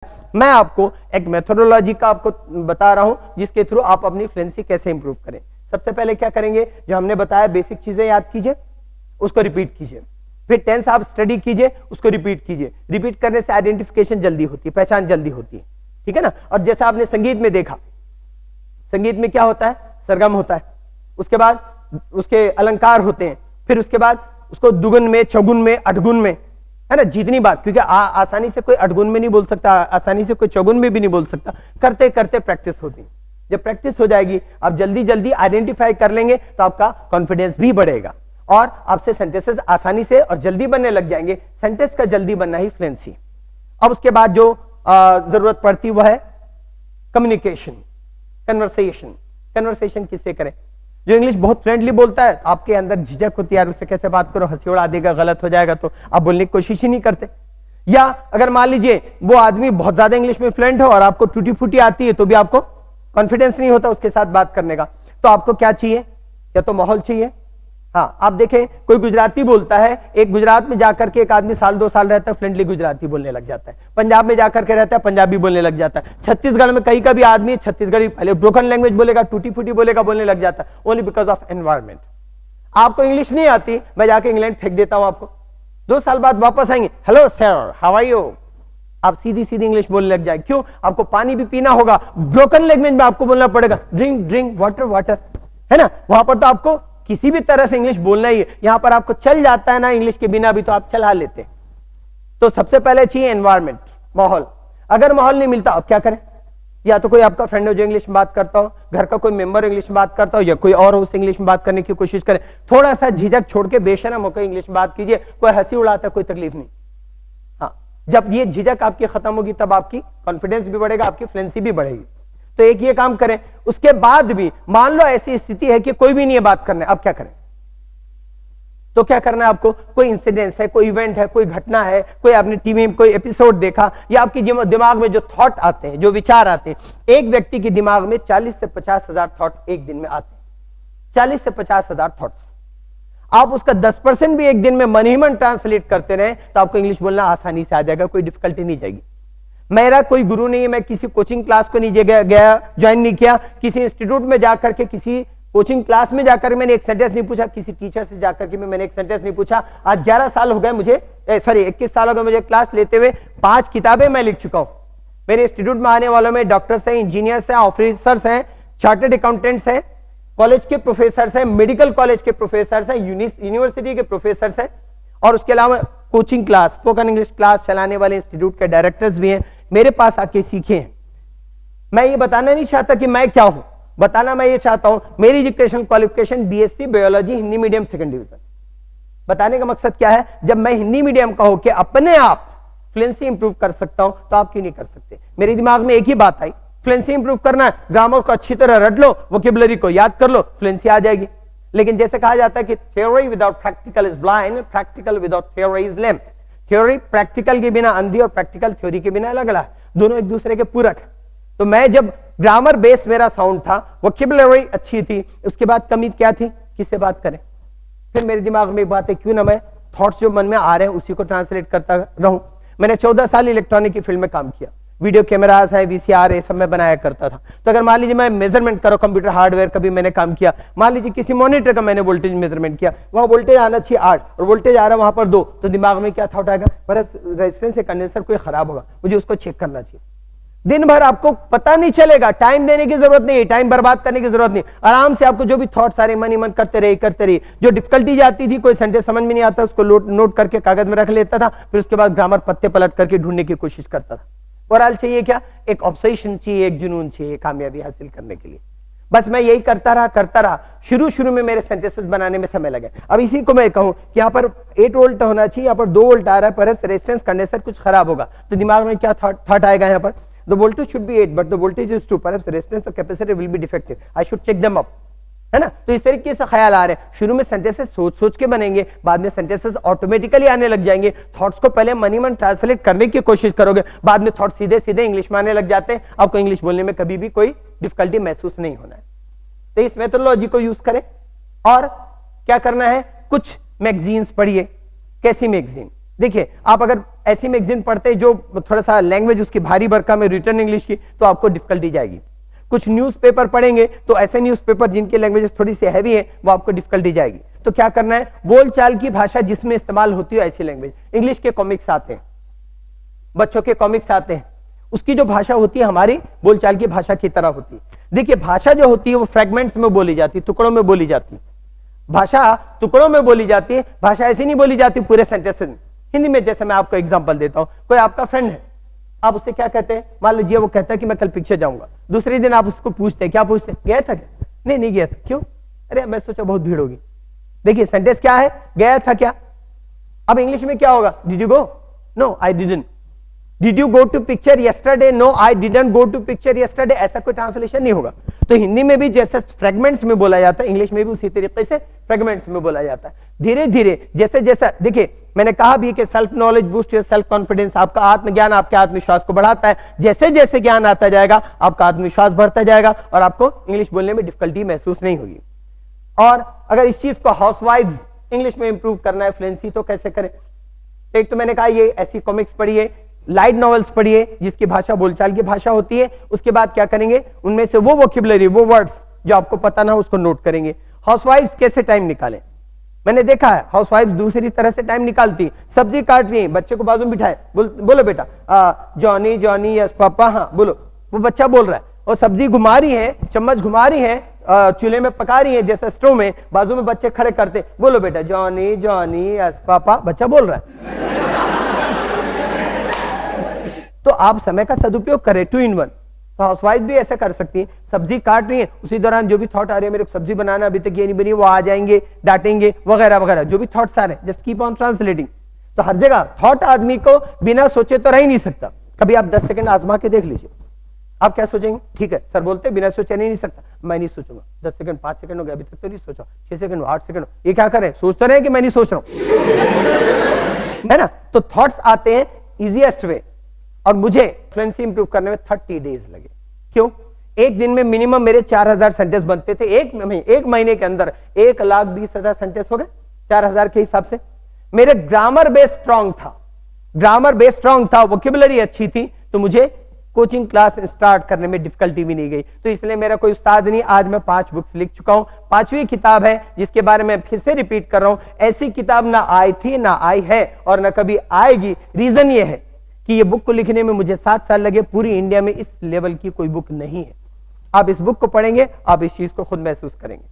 मैं आपको एक मेथोडोलॉजी का आपको बता रहा हूं जिसके थ्रू आप अपनी फ्लुएंसी कैसे इंप्रूव करें। सबसे पहले क्या करेंगे, जो हमने बताया बेसिक चीजें याद कीजिए, उसको रिपीट कीजिए। फिर टेंस आप स्टडी कीजिए, उसको रिपीट कीजिए। रिपीट करने से आइडेंटिफिकेशन जल्दी होती है, पहचान जल्दी होती है, ठीक है ना। और जैसा आपने संगीत में देखा, संगीत में क्या होता है, सरगम होता है, उसके बाद उसके अलंकार होते हैं, फिर उसके बाद उसको दुगुन में, चौगुन में, अठगुन में, है ना, जितनी बात, क्योंकि आसानी से कोई अठगुन में नहीं बोल सकता, आसानी से कोई चौगुन में भी नहीं बोल सकता। करते करते प्रैक्टिस होती है। जब प्रैक्टिस हो जाएगी, आप जल्दी जल्दी आइडेंटिफाई कर लेंगे तो आपका कॉन्फिडेंस भी बढ़ेगा और आपसे सेंटेंसेस आसानी से और जल्दी बनने लग जाएंगे। सेंटेंस का जल्दी बनना ही फ्लुएंसी। अब उसके बाद जो जरूरत पड़ती वह है कम्युनिकेशन, कन्वर्सेशन। कन्वर्सेशन किससे करें? जो इंग्लिश बहुत फ्रेंडली बोलता है, आपके अंदर झिझक होती है, यार उससे कैसे बात करो, हंसी उड़ा देगा, गलत हो जाएगा, तो आप बोलने की कोशिश ही नहीं करते। या अगर मान लीजिए वो आदमी बहुत ज्यादा इंग्लिश में फ्लुएंट हो और आपको टूटी फूटी आती है, तो भी आपको कॉन्फिडेंस नहीं होता उसके साथ बात करने का। तो आपको क्या चाहिए, या तो माहौल चाहिए। हाँ, आप देखें कोई गुजराती बोलता है, एक गुजरात में जाकर के एक आदमी साल 2 साल रहता है, फ्रेंडली गुजराती बोलने लग जाता है। पंजाब में जाकर के रहता है, पंजाबी बोलने लग जाता है। छत्तीसगढ़ में कहीं का भी आदमी छत्तीसगढ़ी पहले ब्रोकन लैंग्वेज बोलेगा, टूटी फूटी बोलेगा, बोलने लग जाता है, ओनली बिकॉज ऑफ एनवायरमेंट। आपको इंग्लिश नहीं आती, मैं जाके इंग्लैंड फेंक देता हूं आपको, 2 साल बाद वापस आएंगे, hello sir, how are you, आप सीधी सीधी इंग्लिश बोलने लग जाए। क्यों? आपको पानी भी पीना होगा, ब्रोकन लैंग्वेज में आपको बोलना पड़ेगा, ड्रिंक ड्रिंक, वाटर वाटर, है ना। वहां पर तो आपको किसी भी तरह से इंग्लिश बोलना ही है। यहां पर आपको चल जाता है ना इंग्लिश के बिना भी, तो आप चला लेते। तो सबसे पहले चाहिए एनवायरमेंट, माहौल। अगर माहौल नहीं मिलता आप क्या करें? या तो कोई आपका फ्रेंड हो जो इंग्लिश में बात करता हो, घर का कोई मेंबर इंग्लिश में बात करता हो, या कोई और हो उससे इंग्लिश में बात करने की कोशिश करें। थोड़ा सा झिझक छोड़ के बेशर्म होकर इंग्लिश में बात कीजिए। कोई हंसी उड़ाता है, कोई तकलीफ नहीं। हाँ, जब ये झिझक आपकी खत्म होगी तब आपकी कॉन्फिडेंस भी बढ़ेगा, आपकी फ्लुएंसी भी बढ़ेगी। तो एक ये काम करें। उसके बाद भी मान लो ऐसी स्थिति है कि कोई भी नहीं है बात करने, अब क्या करें? तो क्या करना है आपको? कोई इंसिडेंस है, कोई इवेंट है, कोई घटना है, कोई आपने टीवी में कोई एपिसोड देखा, या आपकी दिमाग में जो थॉट आते हैं, जो विचार आते हैं, एक व्यक्ति के दिमाग में 40 से 50 हजार थॉट एक दिन में आते हैं। 40 से 50 हजार थॉट्स। आप उसका 10% भी एक दिन में मन ही मन ट्रांसलेट करते रहे तो आपको इंग्लिश बोलना आसानी से आ जाएगा, कोई डिफिकल्टी नहीं जाएगी। मेरा कोई गुरु नहीं है, मैं किसी कोचिंग क्लास को नहीं गया, ज्वाइन नहीं किया, किसी इंस्टीट्यूट में जाकर के, किसी कोचिंग क्लास में जाकर मैंने एक सेंटेंस नहीं पूछा, किसी टीचर से जाकर के मैंने एक सेंटेंस नहीं पूछा। आज 11 साल हो गए मुझे, सॉरी 21 साल हो गए मुझे क्लास लेते हुए। 5 किताबें मैं लिख चुका हूं। मेरे इंस्टीट्यूट में आने वालों में डॉक्टर्स हैं, इंजीनियर्स हैं, ऑफिसर्स हैं, चार्टर्ड अकाउंटेंट्स हैं, कॉलेज के प्रोफेसर हैं, मेडिकल कॉलेज के प्रोफेसर हैं, यूनिवर्सिटी के प्रोफेसर हैं, और उसके अलावा coaching class, spoken English class चलाने वाले इंस्टीट्यूट के डायरेक्टर्स भी हैं। मेरे पास आके सीखे हैं। मैं ये बताना नहीं चाहता कि मैं क्या हूं, बताना मैं ये चाहता हूं मेरी education qualification BSc biology Hindi medium second division. बताने का मकसद क्या है, जब मैं हिंदी मीडियम का होकर अपने आप फ्लुएंसी इंप्रूव कर सकता हूं तो आप क्यों नहीं कर सकते? मेरे दिमाग में एक ही बात आई, फ्लुएंसी इंप्रूव करना है, ग्रामर को अच्छी तरह रट लो, वोकैबुलरी को याद कर लो, फ्लुएंसी आ जाएगी। लेकिन जैसे कहा जाता है कि theory without practical is blind, practical without theory is lame. Theory practical के बिना अंधी और प्रैक्टिकल थ्योरी के बिना अलग अलग है, दोनों एक दूसरे के पूरक है। तो मैं जब ग्रामर बेस मेरा साउंड था, वोकैबुलरी अच्छी थी, उसके बाद कमी क्या थी, किससे बात करें? फिर मेरे दिमाग में एक बात है, क्यों ना मैं थॉट्स जो मन में आ रहे हैं उसी को ट्रांसलेट करता रहूं। मैंने 14 साल इलेक्ट्रॉनिक की फील्ड में काम किया, वीडियो कैमरास है, वीसीआर, ये सब मैं बनाया करता था। तो अगर मान लीजिए मैं मेजरमेंट करो, कंप्यूटर हार्डवेयर का भी मैंने काम किया, मान लीजिए किसी मॉनिटर का मैंने वोल्टेज मेजरमेंट किया, वहां वोल्टेज आना चाहिए 8 और वोल्टेज आ रहा है वहां पर 2, तो दिमाग में क्या थॉट आएगा, पर रेजिस्टेंस से कंडेंसर कोई खराब होगा, मुझे उसको चेक करना चाहिए। दिन भर आपको पता नहीं चलेगा, टाइम देने की जरूरत नहीं, टाइम बर्बाद करने की जरूरत नहीं, आराम से आपको जो भी थॉट सारे मन ही मन करते रहिए। जो डिफिकल्टी जाती थी, कोई सेंटेंस समझ में नहीं आता, उसको नोट करके कागज में रख लेता था, फिर उसके बाद ग्रामर पत्ते पलट करके ढूंढने की कोशिश करता था। और चाहिए क्या, एक ऑब्सेशन चाहिए, एक जुनून चाहिए कामयाबी हासिल करने के लिए। बस मैं यही करता रहा। शुरू में मेरे सेंटेंसेस बनाने में समय लगे। अब इसी को मैं कहूं कि यहाँ पर 8 वोल्ट होना चाहिए, यहाँ पर 2 वोल्ट आ रहा है, पर रेजिस्टेंस कंडेंसर कुछ खराब होगा, तो दिमाग में क्या थॉट आएगा, यहाँ पर the voltage should be 8 but the voltage is 2, perhaps resistance or capacitor will be defective, I should check them up, है ना। तो इस तरीके से ख्याल आ रहे हैं। शुरू में सेंटेंसेस सोच के बनेंगे, बाद में सेंटेंसेस ऑटोमेटिकली आने लग जाएंगे। थॉट्स को पहले मन ही मन ट्रांसलेट करने की कोशिश करोगे, बाद में थॉट सीधे सीधे इंग्लिश में आने लग जाते हैं, आपको इंग्लिश बोलने में कभी भी कोई डिफिकल्टी महसूस नहीं होना है। तो इस मेथोडोलॉजी को यूज करें। और क्या करना है, कुछ मैगजीन्स पढ़िए। कैसी मैगजीन? देखिए, आप अगर ऐसी मैगजीन पढ़ते हैं जो थोड़ा सा लैंग्वेज उसकी भारी भरकम है, रिटर्न इंग्लिश की, तो आपको डिफिकल्टी जाएगी। कुछ न्यूज़पेपर पढ़ेंगे तो ऐसे न्यूज़पेपर जिनकी लैंग्वेजेस थोड़ी सी हैवी है वो आपको डिफिकल्टी जाएगी। तो क्या करना है, बोलचाल की भाषा जिसमें इस्तेमाल होती है ऐसी लैंग्वेज। इंग्लिश के कॉमिक्स आते हैं, बच्चों के कॉमिक्स आते हैं, उसकी जो भाषा होती है हमारी बोलचाल की भाषा की तरह होती है। देखिए भाषा जो होती है वो फ्रेगमेंट्स में बोली जाती है, टुकड़ों में बोली जाती है। भाषा टुकड़ों में बोली जाती है, भाषा ऐसी नहीं बोली जाती पूरे सेंटेंस में। हिंदी में जैसे मैं आपको एग्जांपल देता हूं, कोई आपका फ्रेंड है, आप उससे क्या कहते हैं, मान लीजिए वो कहता है कि मैं कल पिक्चर जाऊंगा, दूसरे दिन आप उसको पूछते हैं, क्या पूछते हैं, गया था क्या? नहीं गया था। क्यों? अरे मैं सोचा बहुत भीड़ होगी। देखिए सेंटेंस क्या है, गया था क्या। अब इंग्लिश में क्या होगा, did you go? No I didn't. Did you go to picture yesterday? No I didn't go to picture yesterday. ऐसा कोई ट्रांसलेशन नहीं होगा। तो हिंदी में भी जैसे फ्रेगमेंट्स में बोला जाता है, इंग्लिश में भी उसी तरीके से फ्रेगमेंट्स में बोला जाता है। धीरे धीरे जैसे जैसा, देखिए मैंने कहा भी कि self knowledge boost your self confidence, आपका आत्मज्ञान आपके आत्मविश्वास को बढ़ाता है। जैसे जैसे ज्ञान आता जाएगा आपका आत्मविश्वास बढ़ता जाएगा और आपको इंग्लिश बोलने में डिफिकल्टी महसूस नहीं होगी। और अगर इस चीज को हाउसवाइफ्स इंग्लिश में इंप्रूव करना है फ्लुएंसी, तो कैसे करें? एक तो मैंने कहा ये ऐसी कॉमिक्स पढ़िए, लाइट नॉवेल्स पढ़िए जिसकी भाषा बोलचाल की भाषा होती है। उसके बाद क्या करेंगे, उनमें से वो वोकैबुलरी, वो वर्ड्स जो आपको पता ना हो उसको नोट करेंगे। हाउसवाइफ्स कैसे टाइम निकालें, मैंने देखा है हाउसवाइफ्स दूसरी तरह से टाइम निकालती। सब्जी काट रही है, बच्चे को बाजू में बिठाए, बोलो बेटा जॉनी जॉनी यस पापा, हाँ बोलो। वो बच्चा बोल रहा है और सब्जी घुमा रही है, चम्मच घुमा रही है, चूल्हे में पका रही है जैसे स्टोव में, बाजू में बच्चे खड़े करते, बोलो बेटा जॉनी जॉनी यस पापा, बच्चा बोल रहा है। तो आप समय का सदुपयोग करें, 2 in 1। तो हाउसवाइफ भी ऐसा कर सकती है, सब्जी काट रही है, उसी दौरान जो भी थॉट आ रहे हैं, मेरे को सब्जी बनाना अभी तक ये नहीं बनी, वो आ जाएंगे, डांटेंगे वगैरह वगैरह, जो भी थॉट्स आ रहे हैं जस्ट कीप ऑन ट्रांसलेटिंग। तो हर जगह थॉट आदमी को बिना सोचे तो रह ही नहीं सकता। कभी आप 10 सेकंड आजमा के देख लीजिए, आप क्या सोचेंगे? ठीक है सर बोलते बिना सोचे नहीं सकता, मैं नहीं सोचूंगा। 10 सेकंड 5 सेकंड हो गया, अभी तक तो नहीं सोचा, 6 सेकंड 8 सेकंड, ये क्या करें, सोचते रहे कि मैं नहीं सोच रहा हूं, है ना। तो थॉट्स आते हैं इजीएस्ट वे, और मुझे फ्लुएंसी इंप्रूव करने में 30 डेज लगे। क्यों? एक दिन में मिनिमम मेरे 4000 सेंटेंस बनते थे, एक महीने के अंदर 1,20,000 सेंटेंस हो गए 4000 के हिसाब से। मेरे ग्रामर बेस स्ट्रांग था, ग्रामर बेस स्ट्रांग था, वोकैबुलरी अच्छी थी, तो मुझे कोचिंग क्लास स्टार्ट करने में डिफिकल्टी भी नहीं गई। तो इसलिए मेरा कोई उस्ताद नहीं। आज मैं 5 बुक्स लिख चुका हूं, 5वीं किताब है जिसके बारे में फिर से रिपीट कर रहा हूं। ऐसी किताब ना आई थी, ना आई है और ना कभी आएगी। रीजन ये है कि ये बुक को लिखने में मुझे 7 साल लगे। पूरी इंडिया में इस लेवल की कोई बुक नहीं है। आप इस बुक को पढ़ेंगे, आप इस चीज को खुद महसूस करेंगे।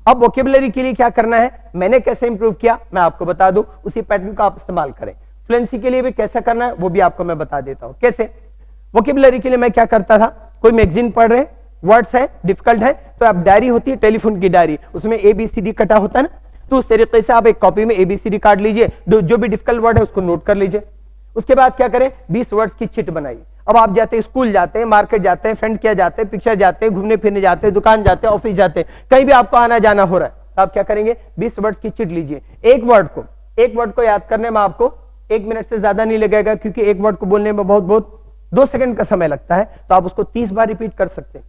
अब वोकैबुलरी के लिए क्या करना है, मैंने कैसे इंप्रूव किया मैं आपको बता दूं, उसी पैटर्न का आप इस्तेमाल करें। फ्लुएंसी के लिए भी कैसे करना है वो भी आपको मैं बता देता हूं। कैसे? वोकैबुलरी के लिए मैं क्या करता था, कोई मैगजीन पढ़ रहे, वर्ड्स है डिफिकल्ट है, तो आप डायरी होती है, टेलीफोन की डायरी, उसमें ABCD कटा होता है ना, तो उस तरीके से आप एक कॉपी में ABCD काट लीजिए, जो भी डिफिकल्ट वर्ड है उसको नोट कर लीजिए। उसके बाद क्या करें, 20 वर्ड्स की चिट बनाइए। अब आप जाते हैं, स्कूल जाते हैं, मार्केट जाते हैं, फ्रेंड किया जाते हैं, पिक्चर जाते हैं, घूमने फिरने जाते हैं, दुकान जाते हैं, ऑफिस जाते हैं, कहीं भी आपको आना जाना हो रहा है, तो आप क्या करेंगे, 20 वर्ड्स की चिट लीजिए। एक वर्ड को याद करने में आपको 1 मिनट से ज्यादा नहीं लगेगा, क्योंकि एक वर्ड को बोलने में बहुत 2 सेकंड का समय लगता है, तो आप उसको 30 बार रिपीट कर सकते हैं।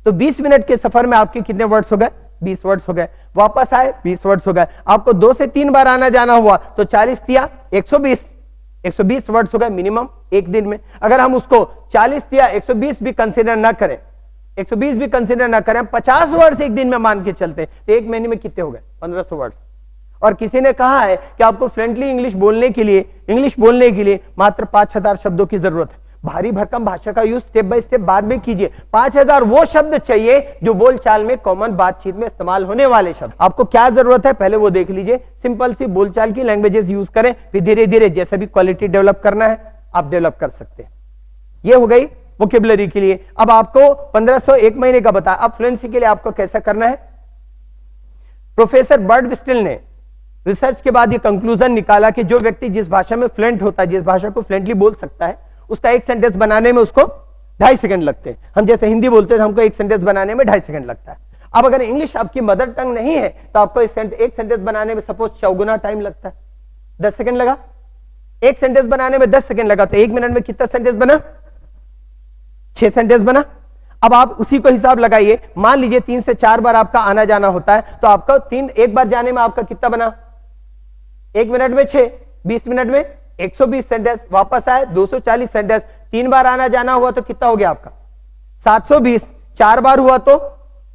तो 20 मिनट के सफर में आपके कितने वर्ड्स हो गए, 20 वर्ड्स हो गए। वापस आए 20 वर्ड्स हो गए। आपको 2 से 3 बार आना जाना हुआ तो 40 दिया 120 वर्ड्स हो गए मिनिमम एक दिन में। अगर हम उसको 40 दिया 120 भी कंसीडर ना करें, 120 भी कंसीडर ना करें, 50 वर्ड्स एक दिन में मान के चलते हैं, तो एक महीने में कितने हो गए, 1500 वर्ड्स। और किसी ने कहा है कि आपको फ्लुएंटली इंग्लिश बोलने के लिए मात्र 5000 शब्दों की जरूरत है। भारी भरकम भाषा का यूज स्टेप बाय स्टेप बाद में कीजिए। 5000 वो शब्द चाहिए जो बोलचाल में कॉमन बातचीत में इस्तेमाल होने वाले शब्द। आपको क्या जरूरत है पहले वो देख लीजिए। सिंपल सी बोलचाल की लैंग्वेजेस यूज करें, फिर धीरे धीरे जैसे भी क्वालिटी डेवलप करना है आप डेवलप कर सकते हैं। ये हो गई वोकैबुलरी के लिए। अब आपको 1500 एक महीने का बताया। अब फ्लुएंसी के लिए आपको कैसा करना है। प्रोफेसर बर्डविस्टेल ने रिसर्च के बाद ये कंक्लूजन निकाला कि जो व्यक्ति जिस भाषा में फ्लुएंट होता है, जिस भाषा को फ्लुएंटली बोल सकता है, उसका एक सेंटेंस बनाने में उसको 2.5 सेकंड लगते हैं। हम जैसे हिंदी बोलते हैं तो हमको एक सेंटेंस बनाने में 2.5 सेकंड लगता है। अब अगर इंग्लिश आपकी मदर टंग नहीं है तो आपको एक सेंटेंस बनाने में सपोज 4 गुना टाइम लगता है। 10 सेकंड लगा, एक सेंटेंस बनाने में 10 सेकंड लगा, तो एक मिनट में कितना सेंटेंस बना, 6 सेंटेंस बना। अब आप उसी को हिसाब लगाइए। मान लीजिए 3 से 4 बार आपका आना जाना होता है, तो आपका एक बार जाने में आपका कितना बना, 1 मिनट में 6, 20 मिनट में 120 सेंटेंस, वापस आए 240 सेंटेंस, 3 बार आना जाना हुआ तो कितना हो गया आपका 720, 4 बार हुआ तो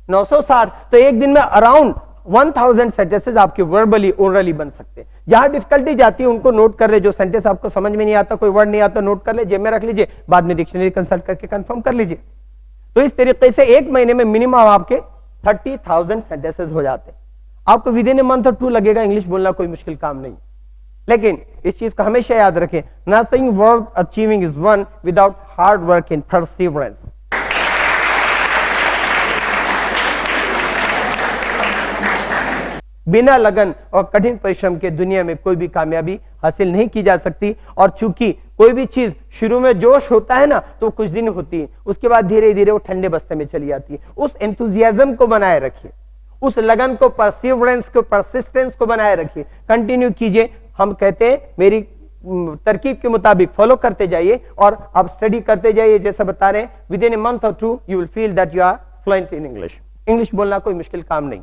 960। तो एक दिन में अराउंड 1000 सेंटेंसेस आपके वर्बली ओरली बन सकते हैं। जहां डिफिकल्टी जाती है उनको नोट कर ले, जो सेंटेंस आपको समझ में नहीं आता, कोई वर्ड नहीं आता, नोट कर ले, जेब में रख लीजिए, बाद में डिक्शनरी कंसल्ट करके कंफर्म कर लीजिए। तो इस तरीके से एक महीने में मिनिमम आपके 30,000 सेंटेंसेस हो जाते हैं। आपको विद इन ए मंथ और 2 लगेगा, इंग्लिश बोलना कोई मुश्किल काम नहीं। लेकिन इस चीज को हमेशा याद रखें, nothing worth achieving is one without hard work and perseverance. बिना लगन और कठिन परिश्रम के दुनिया में कोई भी कामयाबी हासिल नहीं की जा सकती। और चूंकि कोई भी चीज शुरू में जोश होता है ना तो कुछ दिन होती है, उसके बाद धीरे धीरे वो ठंडे बस्ते में चली जाती है। उस एंथुजियाज्म को बनाए रखिए, उस लगन को, परसिवरेंस को, परसिस्टेंस को बनाए रखिए, कंटिन्यू कीजिए। हम कहते हैं मेरी तरकीब के मुताबिक फॉलो करते जाइए और आप स्टडी करते जाइए। जैसा बता रहे हैं, विद इन ए मंथ और 2 you will feel that you are fluent in English. English बोलना कोई मुश्किल काम नहीं।